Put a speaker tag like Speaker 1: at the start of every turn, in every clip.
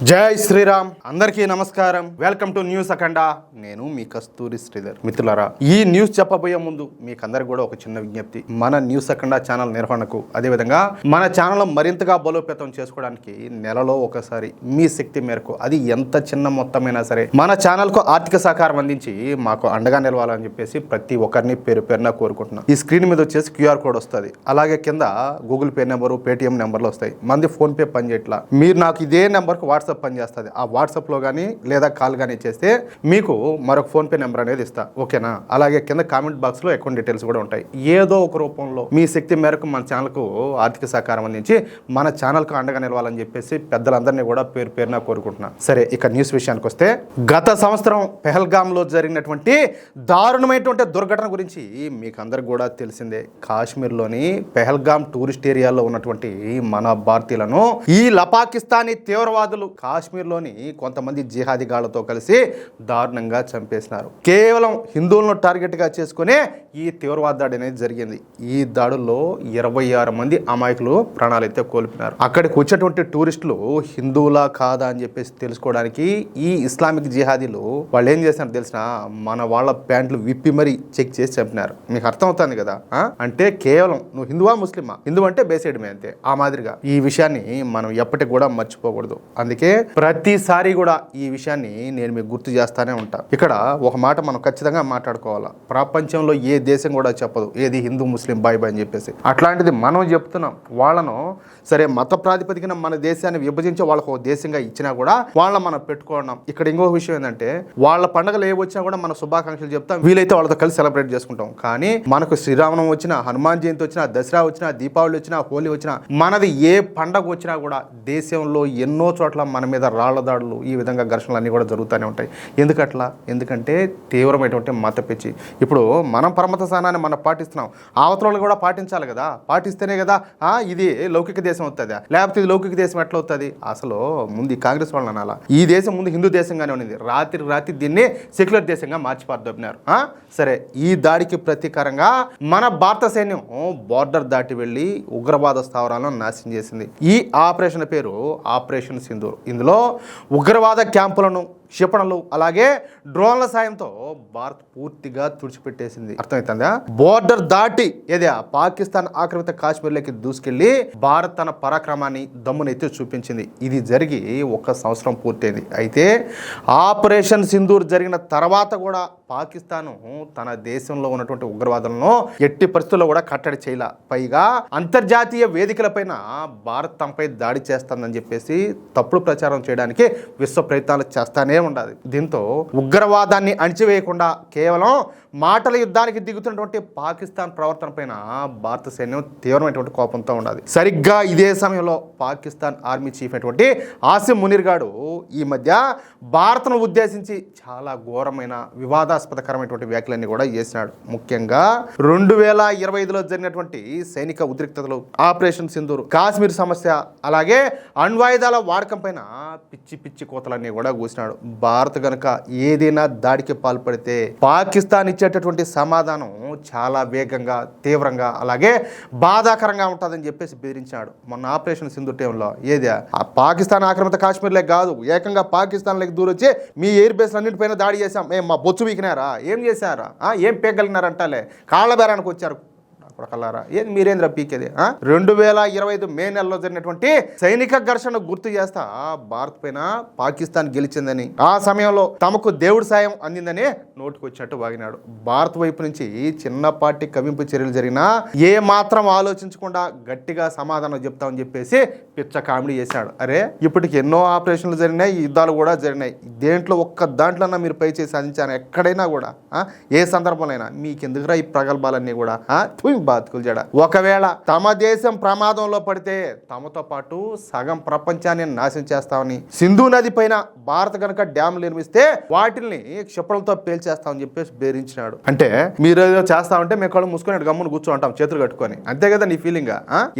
Speaker 1: జై శ్రీరామ్. అందరికీ నమస్కారం. వెల్కమ్ టు న్యూస్ అఖండ. నేను మీ కస్తూరి శ్రీధర్. మిత్రులారా, ఈ న్యూస్ చెప్పబోయే ముందు మీకు అందరికి కూడా ఒక చిన్న విజ్ఞప్తి. మన న్యూస్ అఖండ ఛానల్ నిర్వహణకు, అదేవిధంగా మన ఛానల్ మరింతగా బలోపేతం చేసుకోవడానికి నెలలో ఒకసారి మీ శక్తి మేరకు, అది ఎంత చిన్న మొత్తమైనా సరే, మన ఛానల్కు ఆర్థిక సహకారం అందించి మాకు అండగా నిలవాలని చెప్పేసి ప్రతి ఒక్కరిని పేరు పేరున కోరుకుంటున్నాం. ఈ స్క్రీన్ మీద వచ్చేసి క్యూఆర్ కోడ్ వస్తుంది. అలాగే కింద గూగుల్ పే నెంబరు, పేటిఎం నెంబర్లు వస్తాయి. మంది ఫోన్ పే పనిచేయట్లా. మీరు నాకు ఇదే నెంబర్కు వాట్సాప్ పనిచేస్తుంది. ఆ వాట్సాప్లో కానీ లేదా కాల్ కానీ చేస్తే మీకు మరొక ఫోన్పే నెంబర్ అనేది ఇస్తా. ఓకేనా? అలాగే కింద కామెంట్ బాక్స్లో అకౌంట్ డీటెయిల్స్ కూడా ఉంటాయి. ఏదో ఒక రూపంలో మీ శక్తి మేరకు మన ఛానల్కు ఆర్థిక సహకారం అందించి మన ఛానల్కు అండగా నిలవాలని చెప్పేసి పెద్దలందరినీ కూడా పేరు పేరున కోరుకుంటున్నా. సరే, ఇక న్యూస్ విషయానికి వస్తే, గత సంవత్సరం పెహల్గాంలో జరిగినటువంటి దారుణమైనటువంటి దుర్ఘటన గురించి మీకు అందరికి కూడా తెలిసిందే. కాశ్మీర్లోని పెహల్గాం టూరిస్ట్ ఏరియాలో ఉన్నటువంటి మన భారతీయులను ఈ లపాకిస్తానీ తీవ్రవాదులు కాశ్మీర్లోని కొంతమంది జిహాదీగాళ్లతో కలిసి దారుణంగా చంపేసినారు. కేవలం హిందువులను టార్గెట్గా చేసుకునే ఈ తీవ్రవాద దాడి అనేది జరిగింది. ఈ దాడుల్లో 26 మంది అమాయకులు ప్రాణాలైతే కోల్పోయినారు. అక్కడికి వచ్చేటువంటి టూరిస్టులు హిందువులా కాదా అని చెప్పేసి తెలుసుకోవడానికి ఈ ఇస్లామిక్ జిహాదీలు వాళ్ళు ఏం చేశారు తెలిసిన, మన వాళ్ళ ప్యాంట్లు విప్పి మరీ చెక్ చేసి చంపినారు. మీకు అర్థం అవుతుంది కదా? అంటే కేవలం నువ్వు హిందువా ముస్లిమా, హిందూ అంటే బేసేయడమే, అంతే. ఆ మాదిరిగా ఈ విషయాన్ని మనం ఎప్పటికి కూడా మర్చిపోకూడదు. అందుకే ప్రతిసారి కూడా ఈ విషయాన్ని నేను మీకు గుర్తు చేస్తానే ఉంటా. ఇక్కడ ఒక మాట మనం ఖచ్చితంగా మాట్లాడుకోవాలా. ప్రపంచంలో ఏ దేశం కూడా చెప్పదు ఏది హిందూ ముస్లిం బాయ్ బాయ్ అని చెప్పేసి. అట్లాంటిది మనం చెప్తున్నాం. వాళ్ళను సరే మత ప్రాతిపదికన మన దేశాన్ని విభజించి వాళ్ళకు ఒక దేశంగా ఇచ్చినా కూడా వాళ్ళ మనం పెట్టుకున్నాం. ఇక్కడ ఇంకొక విషయం ఏంటంటే, వాళ్ళ పండుగలు ఏ వచ్చినా కూడా మన శుభాకాంక్షలు చెప్తాం, వీలైతే వాళ్ళతో కలిసి సెలబ్రేట్ చేసుకుంటాం. కానీ మనకు శ్రీరామనవమి వచ్చినా, హనుమాన్ జయంతి వచ్చినా, దసరా వచ్చినా, దీపావళి వచ్చినా, హోలీ వచ్చినా, మనది ఏ పండగ వచ్చినా కూడా దేశంలో ఎన్నో చోట్ల మన మీద రాళ్ల దాడులు, ఈ విధంగా ఘర్షణలు అన్నీ కూడా జరుగుతూనే ఉంటాయి. ఎందుకట్లా? ఎందుకంటే తీవ్రమైనటువంటి మత పిచ్చి. ఇప్పుడు మనం పరమత స్థానాన్ని మనం పాటిస్తున్నాం, అవతల కూడా పాటించాలి కదా. పాటిస్తేనే కదా ఇది లౌకిక దేశం అవుతుంది. లేకపోతే ఇది లౌకిక దేశం ఎట్లా అవుతుంది? అసలు ముందు కాంగ్రెస్ వాళ్ళని అనాలా. ఈ దేశం ముందు హిందూ దేశంగానే ఉన్నది. రాత్రి దీన్ని సెక్యులర్ దేశంగా మార్చి పారదొబ్బినారు. సరే, ఈ దాడికి ప్రతీకారంగా మన భారత సైన్యం బోర్డర్ దాటి వెళ్ళి ఉగ్రవాద స్థావరాలను నాశనం చేసింది. ఈ ఆపరేషన్ పేరు ఆపరేషన్ సింధూర్. ఇందులో ఉగ్రవాద క్యాంపులను, క్షిపణులు, అలాగే డ్రోన్ల సాయంతో భారత్ పూర్తిగా తుడిచిపెట్టేసింది. అర్థమవుతుందా? బోర్డర్ దాటి ఏదే పాకిస్తాన్ ఆక్రమిత కాశ్మీర్లోకి దూసుకెళ్లి భారత్ తన పరాక్రమాన్ని, దమ్మునైతే చూపించింది. ఇది జరిగి 1 సంవత్సరం పూర్తయింది. అయితే ఆపరేషన్ సింధూర్ జరిగిన తర్వాత కూడా పాకిస్తాన్ తన దేశంలో ఉన్నటువంటి ఉగ్రవాదులను ఎట్టి పరిస్థితుల్లో కూడా కట్టడి చేయలే. పైగా అంతర్జాతీయ వేదికలపైన భారత్ తమపై దాడి చేస్తుందని చెప్పేసి తప్పుడు ప్రచారం చేయడానికి విశ్వ ప్రయత్నాలు చేస్తానే ఉండాలి. దీంతో ఉగ్రవాదాన్ని అణిచివేయకుండా కేవలం మాటల యుద్ధానికి దిగుతున్నటువంటి పాకిస్తాన్ ప్రవర్తన పైన భారత సైన్యం తీవ్రమైనటువంటి కోపంతో ఉండాలి. సరిగ్గా ఇదే సమయంలో పాకిస్తాన్ ఆర్మీ చీఫ్ అయినటువంటి ఆసిం మునీర్ గారు ఈ మధ్య భారత్ను ఉద్దేశించి చాలా ఘోరమైన, వివాదాస్పదకరమైనటువంటి వ్యాఖ్యలన్నీ కూడా చేసినాడు. ముఖ్యంగా 2025లో జరిగినటువంటి సైనిక ఉద్రిక్తతలు, ఆపరేషన్ సింధూర్, కాశ్మీర్ సమస్య, అలాగే అణ్వాయుధాల వాడకం పైన పిచ్చి పిచ్చి కోతలన్నీ కూడా కూసినాడు. భారత్ గనక ఏదైనా దాడికి పాల్పడితే పాకిస్తాన్ ఇచ్చేటటువంటి సమాధానం చాలా వేగంగా, తీవ్రంగా, అలాగే బాధాకరంగా ఉంటుందని చెప్పేసి బెదిరించాడు. మొన్న ఆపరేషన్ సింధూర్ టైంలో ఏదే పాకిస్తాన్ ఆక్రమిత కాశ్మీర్లే కాదు, ఏకంగా పాకిస్తాన్లోకి దూరొచ్చి మీ ఎయిర్ బేస్ అన్నింటిపైన దాడి చేశాం, మా బొచ్చు వీకినారా, ఏం చేశారా, ఏం పేగలిగినారంటాలే, కాళ్ళ బేరానికి వచ్చారు కల్లారా. ఏది మీరేంద్ర పీకేది? 2025 మే నెలలో జరిగినటువంటి సైనిక ఘర్షణ గుర్తు చేస్తా భారత్ పైన పాకిస్తాన్ గెలిచిందని, ఆ సమయంలో తమకు దేవుడి సాయం అందిందని నోటుకొచ్చినట్టు వాగినాడు. భారత్ వైపు నుంచి చిన్నపాటి కవింపు చర్యలు జరిగినా ఏ మాత్రం ఆలోచించకుండా గట్టిగా సమాధానం చెప్తామని చెప్పేసి పిచ్చ కామెడీ చేశాడు. అరే, ఇప్పటికి ఎన్నో ఆపరేషన్లు జరిగినాయి, యుద్ధాలు కూడా జరిగినాయి. దేంట్లో ఒక్క దాంట్లోన్నా మీరు పై చేసి సాధించారు? ఎక్కడైనా కూడా ఏ సందర్భంలోనైనా మీకెందుకురా ఈ ప్రగల్భాలన్నీ కూడా? బాతుకులు జడ. ఒకవేళ తమ దేశం ప్రమాదంలో పడితే తమతో పాటు సగం ప్రపంచాన్ని నాశనం చేస్తామని, సింధు నది పైన భారత్ గనక డ్యామ్లు నిర్మిస్తే వాటిని క్షిపణులతో పేల్చేస్తామని చెప్పేసి బెదిరించినాడు. అంటే మీరు ఏదో చేస్తామంటే మేము కళ్ళు మూసుకొని గమ్మును కూర్చోంటాం చేతులు కట్టుకొని, అంతే కదా నీ ఫీలింగ్?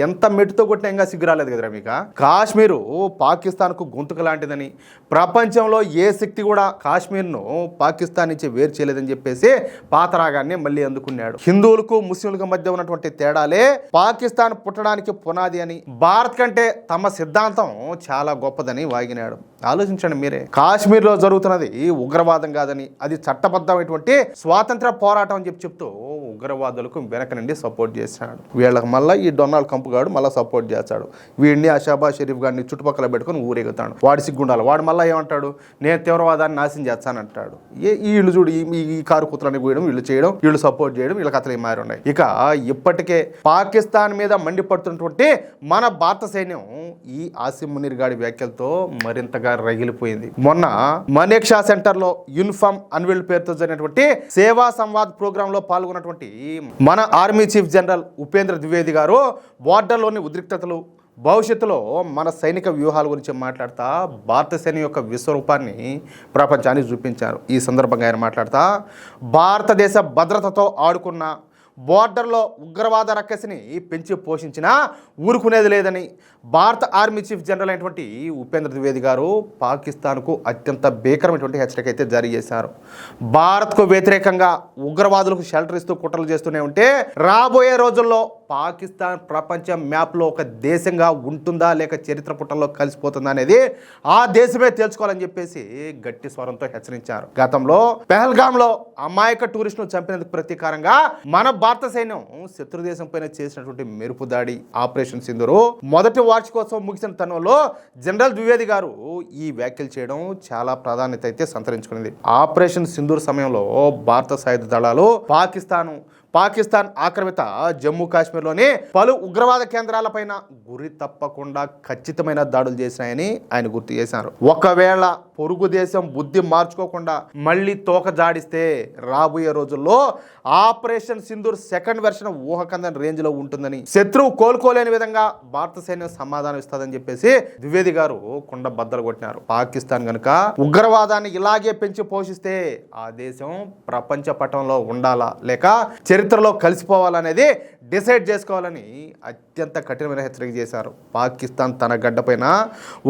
Speaker 1: ఎంత మెట్టుతో కొట్టినా ఇంకా సిగ్గురాలేదు కదరా మీకు? కాశ్మీరు పాకిస్తాన్ కు గొంతుకు లాంటిదని, ప్రపంచంలో ఏ శక్తి కూడా కాశ్మీర్ను పాకిస్తాన్ నుంచి వేరు చేయలేదని చెప్పేసి పాతరాగాన్ని మళ్ళీ అందుకున్నాడు. హిందువులకు ముస్లింలకు మధ్య ఉన్నటువంటి తేడాలే పాకిస్తాన్ పుట్టడానికి పునాది అని, భారత్ కంటే తమ సిద్ధాంతం చాలా గొప్పదని వాగినాడు. ఆలోచించండి మీరే. కాశ్మీర్లో జరుగుతున్నది ఉగ్రవాదం కాదని, అది చట్టబద్ధమైనటువంటి స్వాతంత్ర పోరాటం అని చెప్తూ ఉగ్రవాదులకు వెనక నుండి సపోర్ట్ చేశాడు. వీళ్ళకి మళ్ళీ ఈ డొనాల్డ్ ట్రంప్ గారు మళ్ళీ సపోర్ట్ చేస్తాడు. వీడిని ఆ షహబాజ్ షరీఫ్ గారిని చుట్టుపక్కల పెట్టుకుని ఊరేగుతాడు. వాడి సిగ్గుండాలి. వాడు మళ్ళీ ఏమంటాడు, నేను తీవ్రవాదాన్ని నాశనం చేస్తానంటాడు. వీళ్ళు చూడు, ఈ కారు కుత్రాన్ని పోయడం, వీళ్ళు చేయడం, వీళ్ళు సపోర్ట్ చేయడం, వీళ్ళ కథలు ఏం మారి ఉన్నాయి. ఇక ఇప్పటికే పాకిస్తాన్ మీద మండిపడుతున్నటువంటి మన భారత సైన్యం ఈ ఆసిమ్ మునీర్ గాడి వ్యాఖ్యలతో మరింతగా రగిలిపోయింది. మొన్న మనేక్షా సెంటర్ లో యూనిఫామ్ అన్విల్ పేరుతో జరిగినటువంటి సేవా సంవాద్ ప్రోగ్రామ్ లో పాల్గొన్నటువంటి మన army chief general Upendra Dwivedi గారు బార్డర్లోని ఉద్రిక్తతలు, భవిష్యత్తులో మన సైనిక వ్యూహాల గురించి మాట్లాడుతూ భారత సైన్యం యొక్క విశ్వరూపాన్ని ప్రపంచానికి చూపించారు. ఈ సందర్భంగా ఆయన మాట్లాడుతూ భారతదేశ భద్రతతో ఆడుకున్న, బోర్డర్లో ఉగ్రవాద రక్కసిని పెంచి పోషించినా ఊరుకునేది లేదని భారత ఆర్మీ చీఫ్ జనరల్ అయినటువంటి ఉపేంద్ర ద్వివేది గారు పాకిస్తాన్కు అత్యంత భీకరమైనటువంటి హెచ్చరిక అయితే జారీ చేశారు. భారత్కు వ్యతిరేకంగా ఉగ్రవాదులకు షెల్టర్ ఇస్తూ కుట్రలు చేస్తూనే ఉంటే రాబోయే రోజుల్లో పాకిస్తాన్ ప్రపంచ మ్యాప్లో ఒక దేశంగా ఉంటుందా లేక చరిత్ర పుటల్లో కలిసిపోతుందా అనేది ఆ దేశమే తేల్చుకోవాలని చెప్పేసి గట్టి స్వరంతో హెచ్చరించారు. గతంలో పెహల్గాంలో అమాయక టూరిస్టును చంపినందుకు ప్రతీకారంగా మన భారత సైన్యం శత్రు దేశం పైన చేసినటువంటి మెరుపు దాడి ఆపరేషన్ సింధూర్ మొదటి వార్షికోత్సవం ముగిసిన తరుణంలో జనరల్ ద్వివేది గారు ఈ వ్యాఖ్యలు చేయడం చాలా ప్రాధాన్యత అయితే సంతరించుకున్నది. ఆపరేషన్ సింధూర్ సమయంలో భారత సాయుధ దళాలు పాకిస్తాన్ ఆక్రమిత జమ్మూ కాశ్మీర్లోని పలు ఉగ్రవాద కేంద్రాలపైన గురి తప్పకుండా ఖచ్చితమైన దాడులు చేసినాయని ఆయన గుర్తు చేశారు. ఒకవేళ పొరుగు దేశం బుద్ధి మార్చుకోకుండా మళ్ళీ తోక జాడిస్తే రాబోయే రోజుల్లో ఆపరేషన్ సింధూర్ సెకండ్ వెర్షన్ ఊహకందని రేంజ్లో ఉంటుందని, శత్రువు కోలుకోలేని విధంగా భారత సైన్యం సమాధానం ఇస్తుందని చెప్పేసి ద్వివేది గారు కుండ బద్దలు కొట్టినారు. పాకిస్తాన్ కనుక ఉగ్రవాదాన్ని ఇలాగే పెంచి పోషిస్తే ఆ దేశం ప్రపంచ పటంలో ఉండాలా లేక చరిత్రలో కలిసిపోవాలనేది డిసైడ్ చేసుకోవాలని అత్యంత కఠినమైన హెచ్చరిక చేశారు. పాకిస్తాన్ తన గడ్డపైన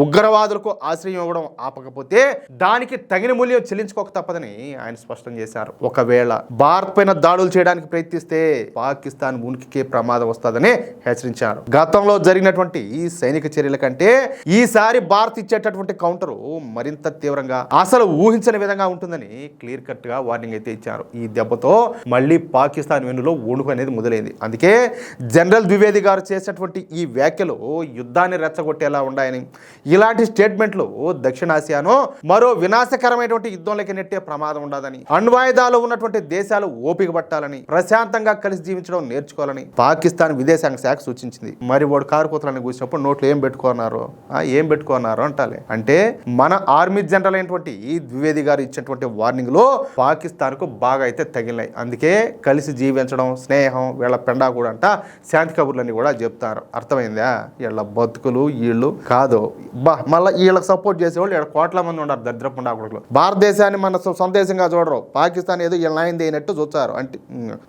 Speaker 1: ఉగ్రవాదులకు ఆశ్రయం ఇవ్వడం ఆపకపోతే దానికి తగిన మూల్యం చెల్లించుకోక తప్పదని ఆయన స్పష్టం చేశారు. ఒకవేళ భారత్ పైన దాడులు చేయడానికి ప్రయత్నిస్తే పాకిస్తాన్ ఉనికికే ప్రమాదం వస్తుందని హెచ్చరించారు. గతంలో జరిగినటువంటి ఈ సైనిక చర్యల కంటే ఈసారి భారత్ ఇచ్చేటటువంటి కౌంటరు మరింత తీవ్రంగా, అసలు ఊహించని విధంగా ఉంటుందని క్లియర్ కట్ గా వార్నింగ్ అయితే ఇచ్చారు. ఈ దెబ్బతో మళ్ళీ పాకిస్తాన్ వెన్నులో వణుకు అనేది మొదలైంది. అందుకే జనరల్ ద్వివేది గారు చేసినటువంటి ఈ వ్యాఖ్యలు యుద్ధాన్ని రెచ్చగొట్టేలా ఉన్నాయని, ఇలాంటి స్టేట్మెంట్లు దక్షిణాసియాను మరో వినాశకరమైనటువంటి యుద్ధంలోకి నెట్టే ప్రమాదం ఉండదని, అణ్వాయుధాలు ఉన్నటువంటి దేశాలు ఓపిక పట్టాలని, ప్రశాంతంగా కలిసి జీవించడం నేర్చుకోవాలని పాకిస్తాన్ విదేశాంగ శాఖ సూచించింది. మరి వాడు కారుపోతలని కూర్చున్నప్పుడు నోట్లు ఏం పెట్టుకున్నారు అంటాలి. అంటే మన ఆర్మీ జనరల్ అయినటువంటి ద్వివేది గారు ఇచ్చినటువంటి వార్నింగ్ లో పాకిస్తాన్ కు బాగా అయితే తగిలినాయి. అందుకే కలిసి జీవించడం, స్నేహం, వీళ్ళ పెండా కూడా అంట శాంతి కబుర్లని కూడా చెప్తారు. అర్థమైందా? వీళ్ళ బతుకులు వీళ్ళు కాదు. మళ్ళీ వీళ్ళకి సపోర్ట్ చేసేవాళ్ళు ఇక్కడ కోట్ల మంది ఉన్నారు దరిద్రపుండా కొడుకులు. భారతదేశాన్ని మన సొంత దేశంగా చూడరు, పాకిస్తాన్ ఏదో వీళ్ళ న్యాయం చేయనట్టు చూస్తారు. అంటే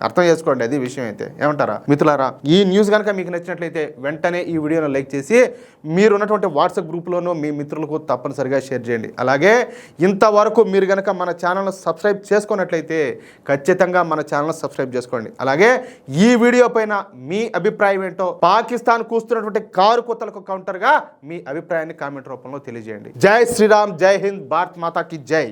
Speaker 1: అర్థం చేసుకోండి అది విషయం అయితే. ఏమంటారా మిత్రులారా? ఈ న్యూస్ కనుక మీకు నచ్చినట్లయితే వెంటనే ఈ వీడియోను లైక్ చేసి మీరు ఉన్నటువంటి వాట్సాప్ గ్రూప్లోనూ మీ మిత్రులకు తప్పనిసరిగా షేర్ చేయండి. అలాగే ఇంతవరకు మీరు కనుక మన ఛానల్ను సబ్స్క్రైబ్ చేసుకున్నట్లయితే ఖచ్చితంగా మన ఛానల్ సబ్స్క్రైబ్ చేసుకోండి. అలాగే ఈ వీడియో పైన మీ అభిప్రాయం ఏంటో, పాకిస్తాన్ కూస్తున్నటువంటి కారు కొత్తలకు కౌంటర్గా మీ అభిప్రాయాన్ని కామెంట్ రూపంలో తెలియజేయండి. జై శ్రీరామ్, జై హింద్, భారత్ మాతాకి జై.